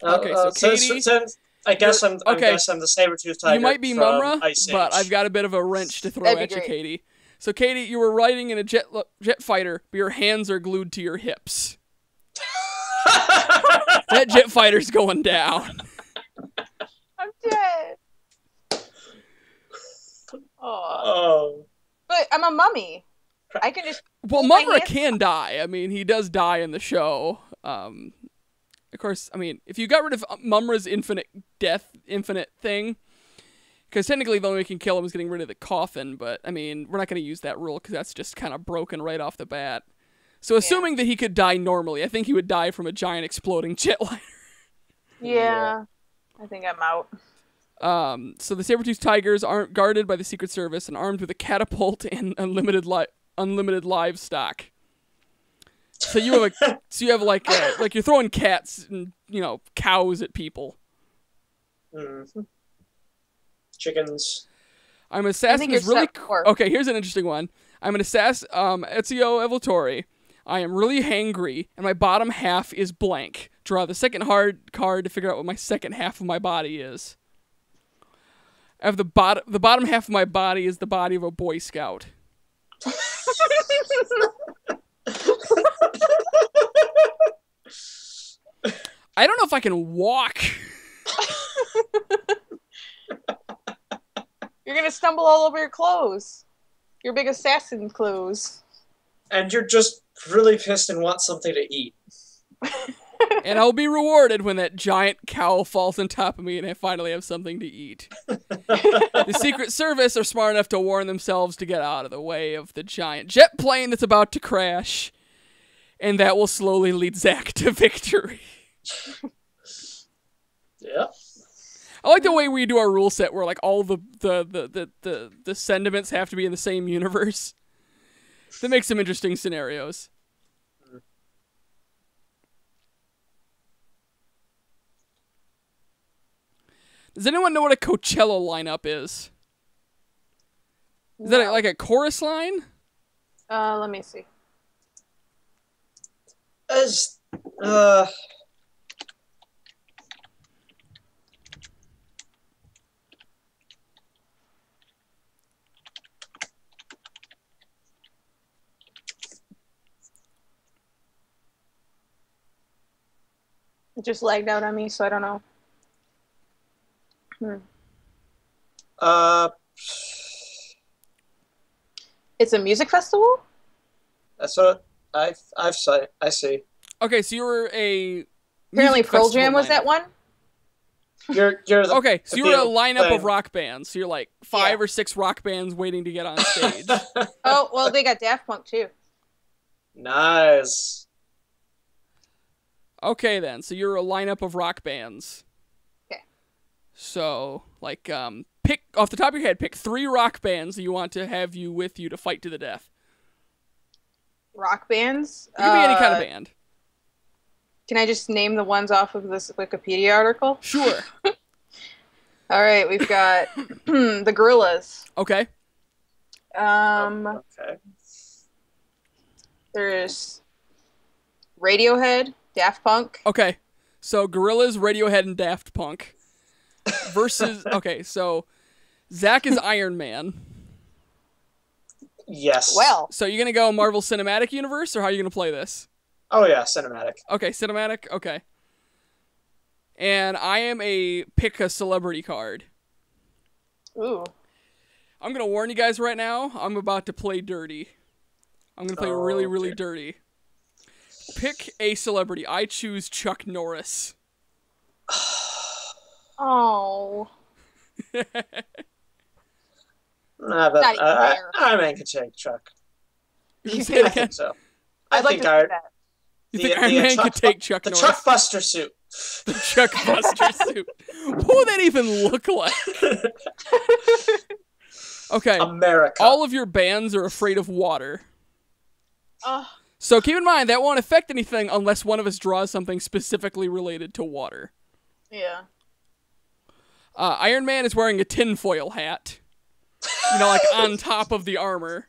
Okay, so Katie... I guess I'm the saber-toothed tiger. You might be from Mumra, Ice Age. but I've got a bit of a wrench to throw That'd be at you, great. Katie. So, Katie, you were riding in a jet fighter, but your hands are glued to your hips. That jet fighter's going down. I'm dead. Oh. Oh. But I'm a mummy. I can just. Well, hold my Mumra hands can die. I mean, he does die in the show. Of course, I mean, if you got rid of Mumra's infinite thing, because technically the only way you can kill him is getting rid of the coffin, but, I mean, we're not going to use that rule because that's just kind of broken right off the bat. So assuming that he could die normally, I think he would die from a giant exploding jetliner. Yeah. I think I'm out. So the saber-toothed tigers aren't guarded by the Secret Service and armed with a catapult and unlimited livestock. So you have like you're throwing cats and cows at people. Mm-hmm. Chickens. I'm an assassin. I think you're really set for. okay. Here's an interesting one. I'm an assassin. Ezio Evoltore. I am really hangry, and my bottom half is blank. Draw the second hard card to figure out what my second half of my body is. I have the bottom half of my body is the body of a Boy Scout. I don't know if I can walk. You're gonna stumble all over your clothes. Your big assassin clothes. And you're just really pissed and want something to eat. And I'll be rewarded when that giant cow falls on top of me and I finally have something to eat. The Secret Service are smart enough to warn themselves to get out of the way of the giant jet plane that's about to crash. And that will slowly lead Zack to victory. Yeah. I like the way we do our rule set where like all the sentiments have to be in the same universe. That makes some interesting scenarios. Does anyone know what a Coachella lineup is? Is that like a chorus line? Let me see. It just lagged out on me, so I don't know. It's a music festival? That's what I see. Okay, so you were a Apparently music Pearl festival Jam was lineup. that one? You're the, Okay, so you were a lineup thing. of rock bands. So you're like 5 or 6 rock bands waiting to get on stage. Oh, well, they got Daft Punk, too. Nice. Okay, then. So you're a lineup of rock bands. Okay. So, like, pick off the top of your head, pick 3 rock bands that you want to have you with you to fight to the death. Rock bands? It can be any kind of band. Can I just name the ones off of this Wikipedia article? Sure. All right, we've got the Gorillas. Okay. Okay. There's Radiohead, Daft Punk. Okay. So Gorillaz, Radiohead, and Daft Punk. Versus, okay, so Zack is Iron Man. Yes. Well, So you're going to go Marvel Cinematic Universe, or how are you going to play this? Oh yeah, cinematic. Okay, cinematic? Okay. And I am pick a celebrity card. ooh. I'm going to warn you guys right now, I'm about to play dirty. I'm going to play really, really Okay. dirty. Pick a celebrity. I choose Chuck Norris. Oh. Nah, but Not even fair. Iron Man could take Chuck. Say it I again. think so. I I'd like think to see Iron. that. You think Iron Man could take Chuck the Norris? Chuck Buster suit. The Chuck Buster suit. What would that even look like? Okay. America. All of your bands are afraid of water. Oh, So keep in mind, that won't affect anything unless one of us draws something specifically related to water. yeah. Iron Man is wearing a tinfoil hat. You know, like on top of the armor.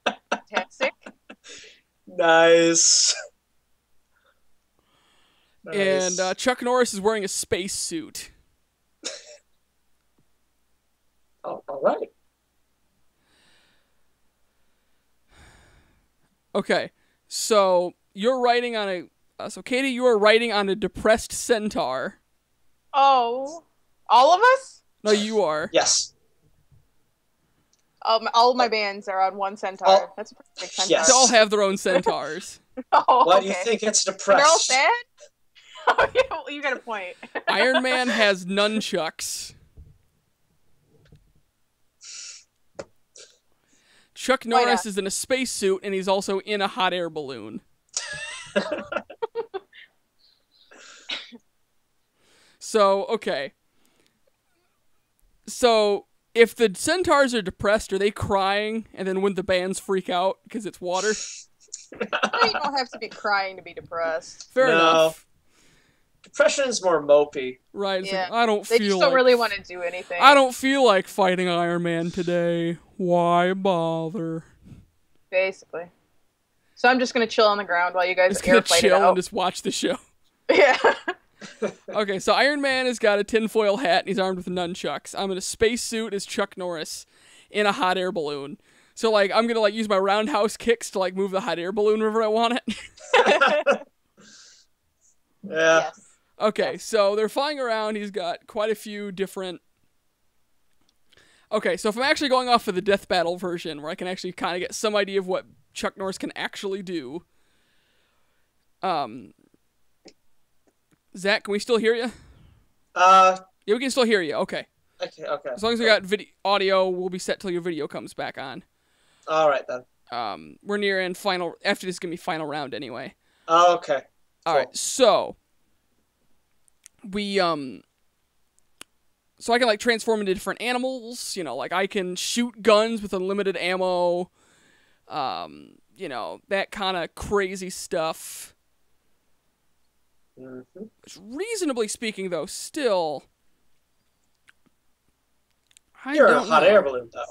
Fantastic. Nice. And Chuck Norris is wearing a space suit. Oh, all right. Okay, so you're riding on so Katie, you are riding on a depressed centaur. Oh. All of us? No, you are. Yes. All of my bands are on one centaur. Oh, That's a pretty big centaur. yes. They all have their own centaurs. Oh, Why okay. do you think it's And they're all depressed? sad? Oh, yeah, well, you got a point. Iron Man has nunchucks. Chuck Why Norris not? is in a spacesuit, and he's also in a hot air balloon. So, okay. So, if the centaurs are depressed, are they crying? And then when the bands freak out because it's water? You don't have to be crying to be depressed. Fair No. enough. Depression is more mopey. Right, it's Yeah. like, I don't They feel just don't like really want to do anything. I don't feel like fighting Iron Man today. Why bother? Basically. So I'm just gonna chill on the ground while you guys Just air gonna fight it chill and out. just watch the show. Yeah. Okay, so Iron Man has got a tinfoil hat and he's armed with nunchucks. I'm in a spacesuit as Chuck Norris in a hot air balloon. So, like, I'm gonna, like, use my roundhouse kicks to, like, move the hot air balloon wherever I want it. Yeah. Yes. Okay, Yes. so they're flying around. He's got quite a few different... Okay, so if I'm actually going off of the Death Battle version, where I can actually kind of get some idea of what Chuck Norris can actually do... Zach, can we still hear you? Uh, Yeah, we can still hear you. Okay. okay. As long as we got audio, we'll be set till your video comes back on. All right, then. We're nearing final... After this is going to be final round anyway. Oh, okay. All right, so... We, So I can, like, transform into different animals. You know, like, I can shoot guns with unlimited ammo. You know, that kind of crazy stuff. Mm-hmm. Which, reasonably speaking, though, still... You're in a hot air balloon, though.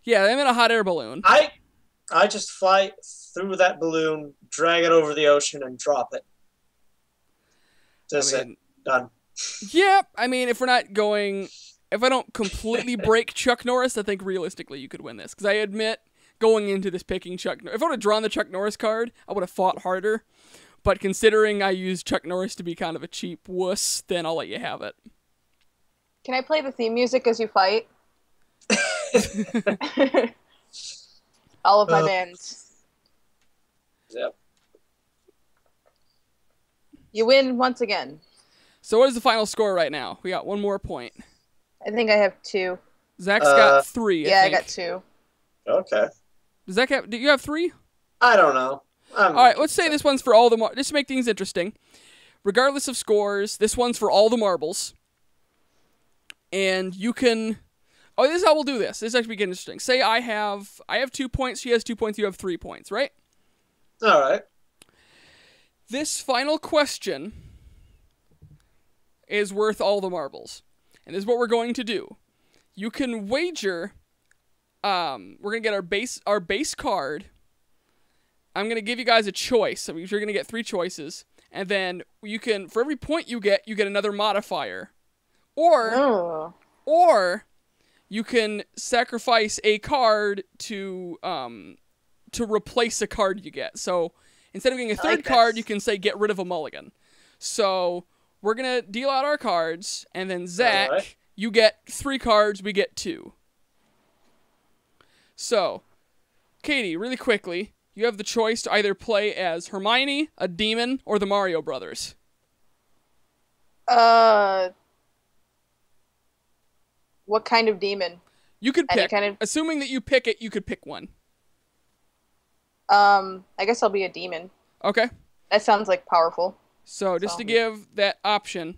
Yeah, I'm in a hot air balloon. I just fly through that balloon, drag it over the ocean, and drop it. That's it. Done. Yeah, I mean, if we're not going... If I don't completely break Chuck Norris, I think realistically you could win this. Because I admit, going into this picking Chuck Norris... If I would have drawn the Chuck Norris card, I would have fought harder. But considering I used Chuck Norris to be kind of a cheap wuss, then I'll let you have it. Can I play the theme music as you fight? All of my bands. Yep. You win once again. So what is the final score right now? We got one more point. I think I have 2. Zach's got 3, Yeah, I think. got 2. Okay. Does Zach have... Do you have 3? I don't know. All right, let's say this one's for all the... Just to make things interesting. Regardless of scores, this one's for all the marbles. And you can... Oh, this is how we'll do this. This is actually getting interesting. Say I have 2 points, she has 2 points, you have 3 points, right? All right. This final question is worth all the marbles. And this is what we're going to do. You can wager... we're going to get our base card. I'm going to give you guys a choice. I mean, you're going to get 3 choices. And then you can... For every point you get another modifier. Or you can sacrifice a card to replace a card you get. So instead of getting a third card, you can say get rid of a mulligan. So we're going to deal out our cards, and then Zach, you get 3 cards, we get 2. So, Katie, really quickly, you have the choice to either play as Hermione, a demon, or the Mario Brothers. What kind of demon? You could Any pick. kind of... Assuming that you pick it, you could pick one. I guess I'll be a demon. Okay. That sounds like powerful. So just to give that option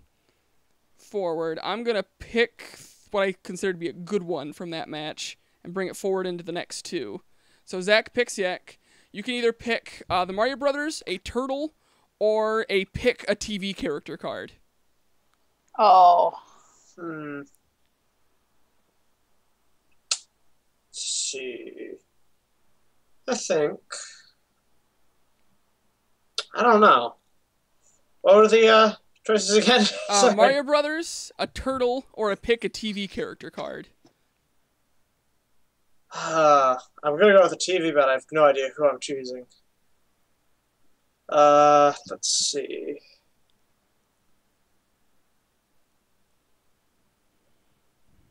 forward, I'm going to pick what I consider to be a good one from that match and bring it forward into the next 2. So Zach picks Yak. You can either pick the Mario Brothers, a turtle, or pick a TV character card. Oh. Let's see. I think... I don't know. What were the choices again? Mario Brothers, a turtle, or pick a TV character card. I'm gonna go with the TV, but I have no idea who I'm choosing. Let's see.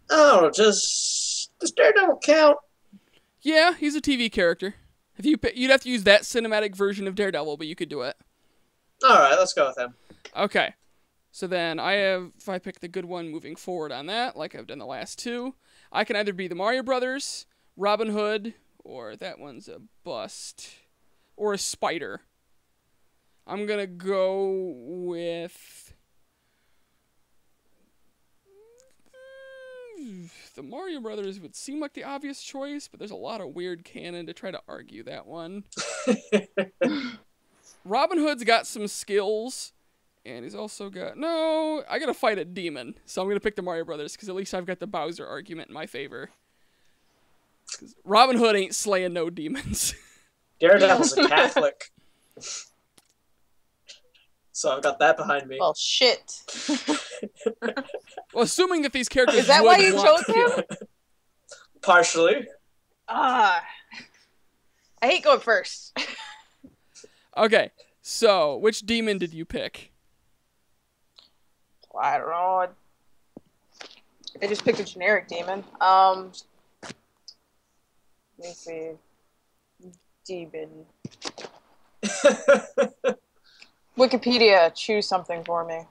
Oh, does Daredevil count? Yeah, he's a TV character. If you'd have to use that cinematic version of Daredevil, but you could do it. All right, let's go with him. Okay. So then if I pick the good one moving forward on that, like I've done the last two, I can either be the Mario Brothers, Robin Hood, or that one's a bust, or a spider. I'm going to go with the Mario Brothers would seem like the obvious choice, but there's a lot of weird canon to try to argue that one. Robin Hood's got some skills, and he's also got... No, I gotta fight a demon, so I'm gonna pick the Mario Brothers, because at least I've got the Bowser argument in my favor. 'Cause Robin Hood ain't slaying no demons. Daredevil's a Catholic. So I've got that behind me. Well, shit. Well, assuming that these characters Is that would why you want chose him? Partially. I hate going first. Okay, so which demon did you pick? I don't know. I just picked a generic demon. Let me see. Demon. Wikipedia, choose something for me.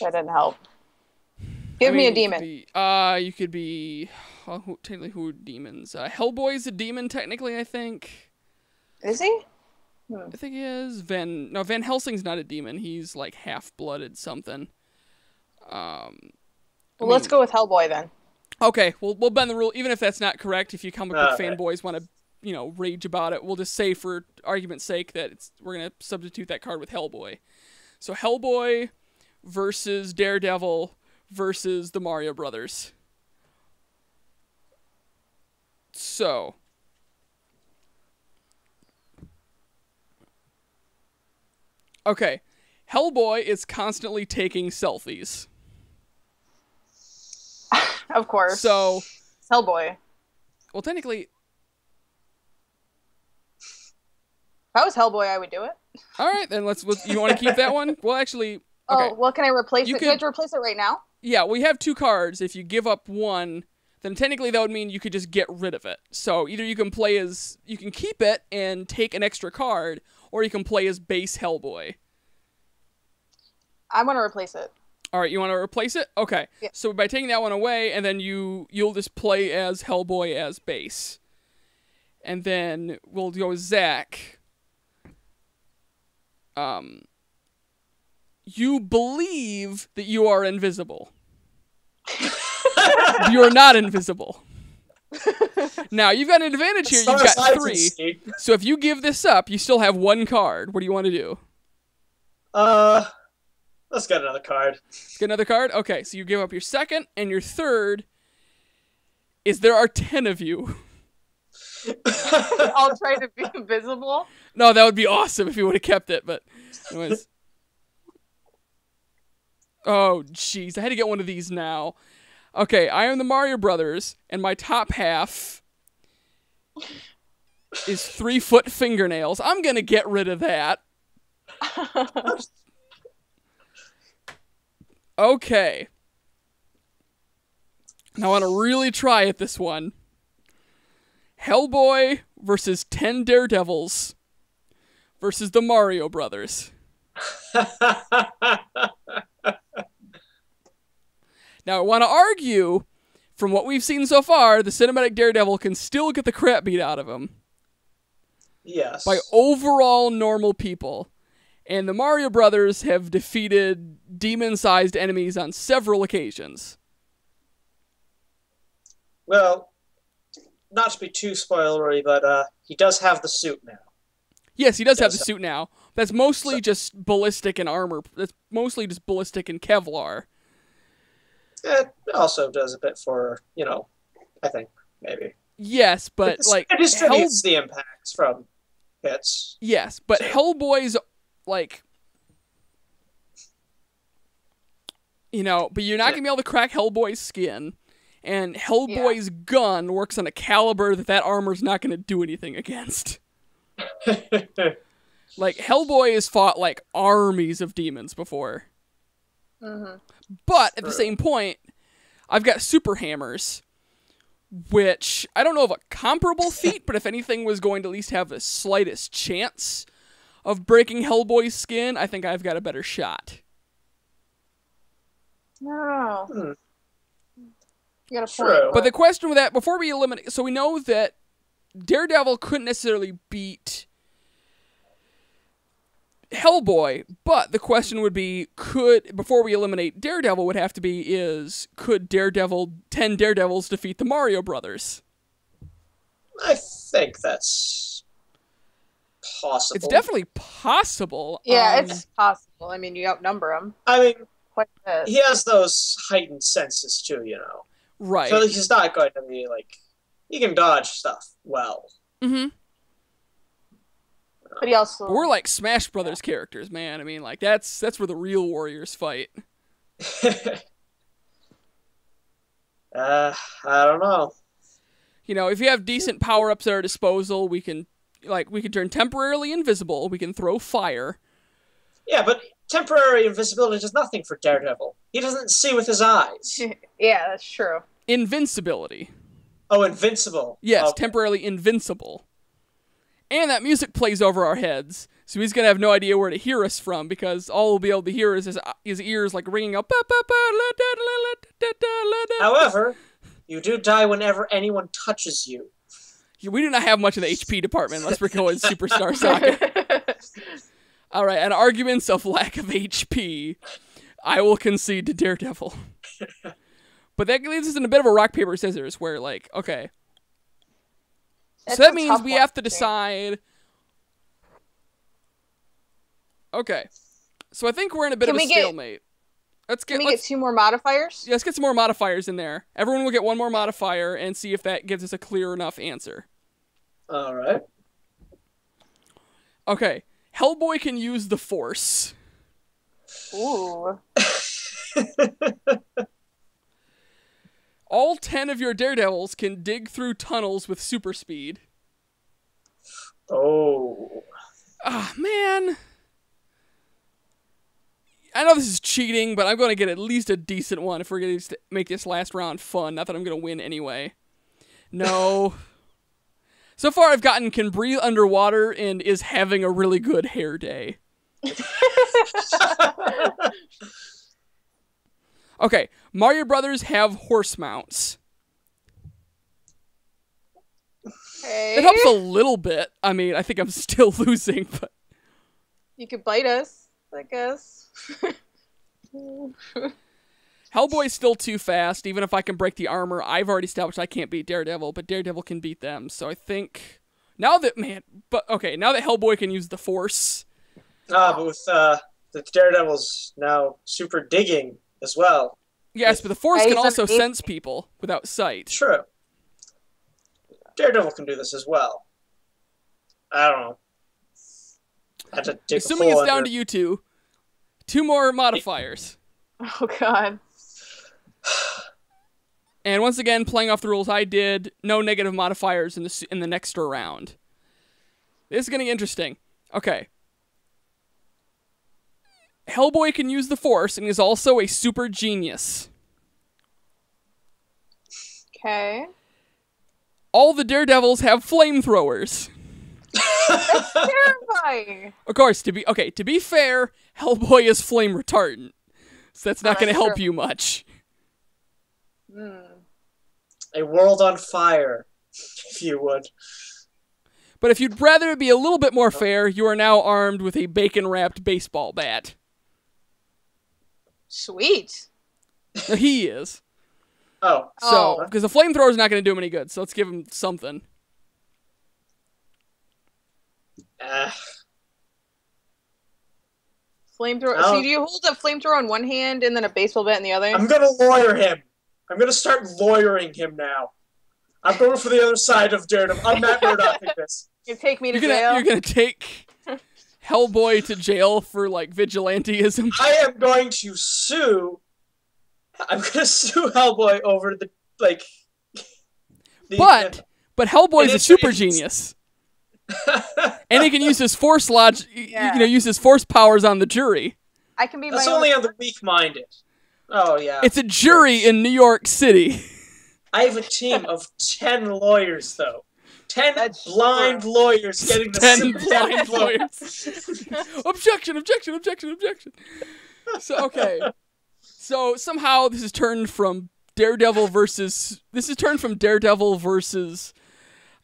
That didn't help. Give me a demon. You could be... technically, who are demons? Hellboy's a demon, technically, I think. Is he? I think he is. Van Helsing's not a demon. He's, like, half-blooded something. Let's go with Hellboy, then. Okay, we'll bend the rule. Even if that's not correct, if you comic book fanboys want to, rage about it, we'll just say, for argument's sake, that we're going to substitute that card with Hellboy. So Hellboy versus Daredevil versus the Mario Brothers. So... Okay, Hellboy is constantly taking selfies. Of course. So... It's Hellboy. Well, technically... If I was Hellboy, I would do it. All right, then you want to keep that one? Well, actually... Okay. Oh, well, can I replace it? Do I have to replace it right now? Yeah, we have two cards. If you give up one, then technically that would mean you could just get rid of it. So either you can keep it and take an extra card, or you can play as base Hellboy. I want to replace it. All right, you want to replace it? Okay. Yeah. So by taking that one away, and then you'll just play as Hellboy as base. And then we'll go with Zach. You believe that you are invisible. You are not invisible. Now, you've got an advantage here. You've got 3. So if you give this up, you still have 1 card. What do you want to do? Let's get another card. Get another card? Okay, so you give up your second, and your third is there are 10 of you. I'll try to be invisible. No, that would be awesome if you would have kept it, but anyways. Oh, jeez, I had to get one of these now. Okay, I am the Mario Brothers, and my top half is 3-foot fingernails. I'm gonna get rid of that. Okay. Now I want to really try at this one. Hellboy versus 10 Daredevils versus the Mario Brothers. Now, I want to argue, from what we've seen so far, the cinematic Daredevil can still get the crap beat out of him. Yes. By overall normal people. And the Mario Brothers have defeated demon-sized enemies on several occasions. Well, not to be too spoilery, but he does have the suit now. Yes, he does have the suit now. That's mostly just ballistic and armor. That's mostly just ballistic and Kevlar. It also does a bit for, I think, maybe. Yes, but, it distributes the impacts from hits. Yes, but Hellboy's, but you're not going to be able to crack Hellboy's skin, and Hellboy's gun works on a caliber that armor's not going to do anything against. Hellboy has fought, armies of demons before. Mm-hmm. But, at the same point, I've got super hammers, which I don't know of a comparable feat, but if anything was going to at least have the slightest chance of breaking Hellboy's skin, I think I've got a better shot. No. You got a True. point. But the question with that, before we eliminate, so we know that Daredevil couldn't necessarily beat Hellboy, but the question would be, before we eliminate Daredevil, would have to be could 10 Daredevils defeat the Mario Brothers? I think that's possible. It's definitely possible. Yeah, it's possible. I mean, you outnumber him I mean, quite a bit. he has those heightened senses too, you know. right. So he's not going to be like, he can dodge stuff well. Mm-hmm. But he also... But we're like Smash Brothers characters, man. I mean, like that's where the real warriors fight. I don't know. You know, if you have decent power-ups at our disposal, we can turn temporarily invisible. We can throw fire. Yeah, but temporary invisibility does nothing for Daredevil. He doesn't see with his eyes. Yeah, that's true. Invincibility. Oh, invincible. Yes, Okay. temporarily invincible. And that music plays over our heads, so he's gonna have no idea where to hear us from, because all we'll be able to hear is his ears like ringing out. However, you do die whenever anyone touches you. We do not have much of the HP department unless we're going Superstar Saga. All right, on arguments of lack of HP, I will concede to Daredevil. But that leads us in a bit of a rock, paper, scissors, where, like, okay. That's So that a means tough we one, have to I think. decide. Okay. So I think we're in a bit of a stalemate. Can we get 2 more modifiers? Yeah, let's get some more modifiers in there. Everyone will get 1 more modifier and see if that gives us a clear enough answer. All right. Okay. Hellboy can use the Force. Ooh. All 10 of your Daredevils can dig through tunnels with super speed. Oh. Ah, man. I know this is cheating, but I'm going to get at least a decent one if we're going to make this last round fun. Not that I'm going to win anyway. No. So far, I've gotten can breathe underwater and is having a really good hair day. Okay, Mario Brothers have horse mounts. Okay. It helps a little bit. I mean, I think I'm still losing, but... You could bite us, I guess. Hellboy's still too fast. Even if I can break the armor, I've already established I can't beat Daredevil, but Daredevil can beat them. So I think... Now that Hellboy can use the Force... But with the Daredevil's now super digging as well. Yes, but the Force Yeah, can he's also amazing. sense people without sight. True. Daredevil can do this as well. I don't know. I had to dig Assuming a hole it's down under. to you two, 2 more modifiers. Oh, God. And once again, playing off the rules I did, no negative modifiers in the next round. This is getting interesting. Okay. Hellboy can use the Force and is also a super genius. Okay. All the Daredevils have flamethrowers. Terrifying. Of course, to be fair, Hellboy is flame retardant. So that's not going to that's help true. you much. A world on fire, if you would. But if you'd rather it be a little bit more fair, you are now armed with a bacon-wrapped baseball bat. Sweet. Now, he is. Oh. So, Oh. because the flamethrower is not going to do him any good, so let's give him something. Flamethrower. Oh. So do you hold a flamethrower in one hand and then a baseball bat in the other? I'm gonna lawyer him. I'm gonna start lawyering him now. I'm going for the other side of Daredevil. I'm Matt Murdock in this. You take me to You're jail. gonna take Hellboy to jail for, like, vigilanteism. I am going to sue. I'm gonna sue Hellboy over the But Hellboy's a It is- super it's- genius. And he can use his force Yeah. use his force powers on the jury. I can be That's my only own. on the weak-minded. Oh yeah. It's a jury in New York City. I have a team of 10 lawyers, though. 10 That's blind true. lawyers getting the 10 sympathetic blind vote. lawyers. Objection, objection, objection, objection. So, okay. So, somehow this is turned from Daredevil versus... This is turned from Daredevil versus...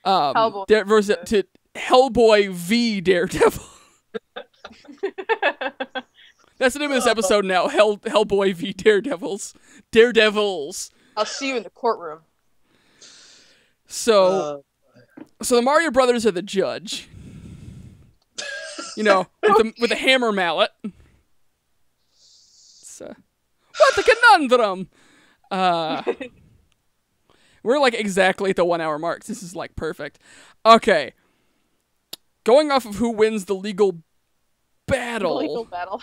Hellboy. versus to Hellboy v Daredevil. That's the name of this episode now. Hellboy v Daredevils. Daredevils. I'll see you in the courtroom. So the Mario Brothers are the judge. You know, with a hammer mallet. So, what the conundrum? We're like exactly at the 1 hour mark. This is like perfect. Okay. Going off of who wins the legal battle. Legal battle.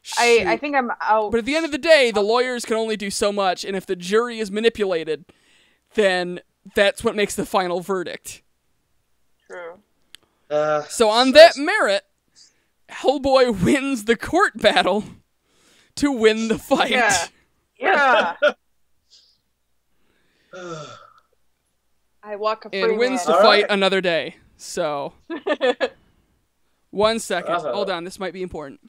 Shoot. I think I'm out. But at the end of the day, the lawyers can only do so much, and if the jury is manipulated, then that's what makes the final verdict. True. So on that merit, Hellboy wins the court battle to win the fight. Yeah. I walk a free And wins man. to fight Alright. another day. So, 1 second. Hold on, this might be important.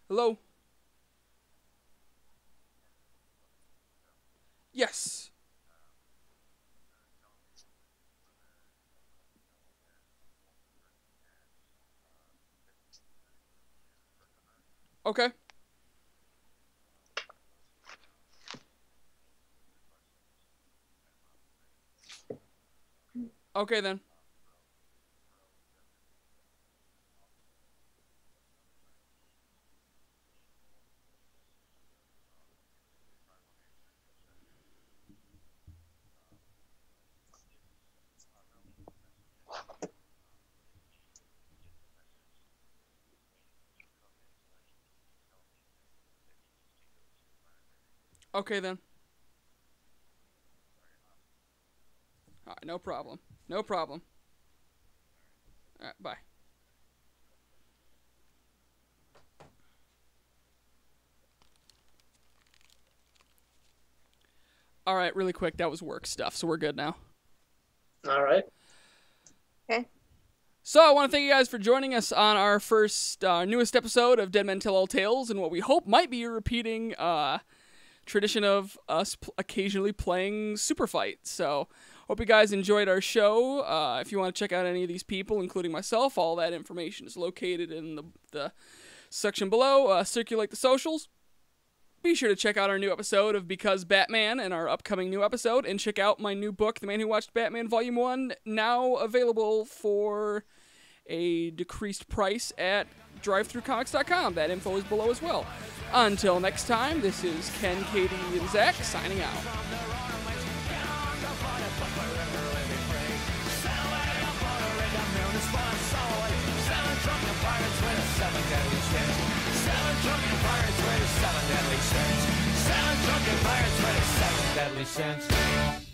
Hello? Yes. Okay. Okay then. Okay then. Alright, no problem. No problem. Alright, bye. Alright, really quick, that was work stuff, so we're good now. All right. Okay. So I want to thank you guys for joining us on our first, newest episode of Deadmen Tell All Tales, and what we hope might be a repeating tradition of us occasionally playing Superfight. So hope you guys enjoyed our show. If you want to check out any of these people, including myself, all that information is located in the section below. Circulate the socials. Be sure to check out our new episode of Because Batman and our upcoming new episode, and check out my new book, The Man Who Watched Batman Volume 1, now available for a decreased price at drivethroughcomics.com. That info is below as well. Until next time, this is Ken, Katie, and Zach signing out. Seven drunken pirates with a 7 deadly sins.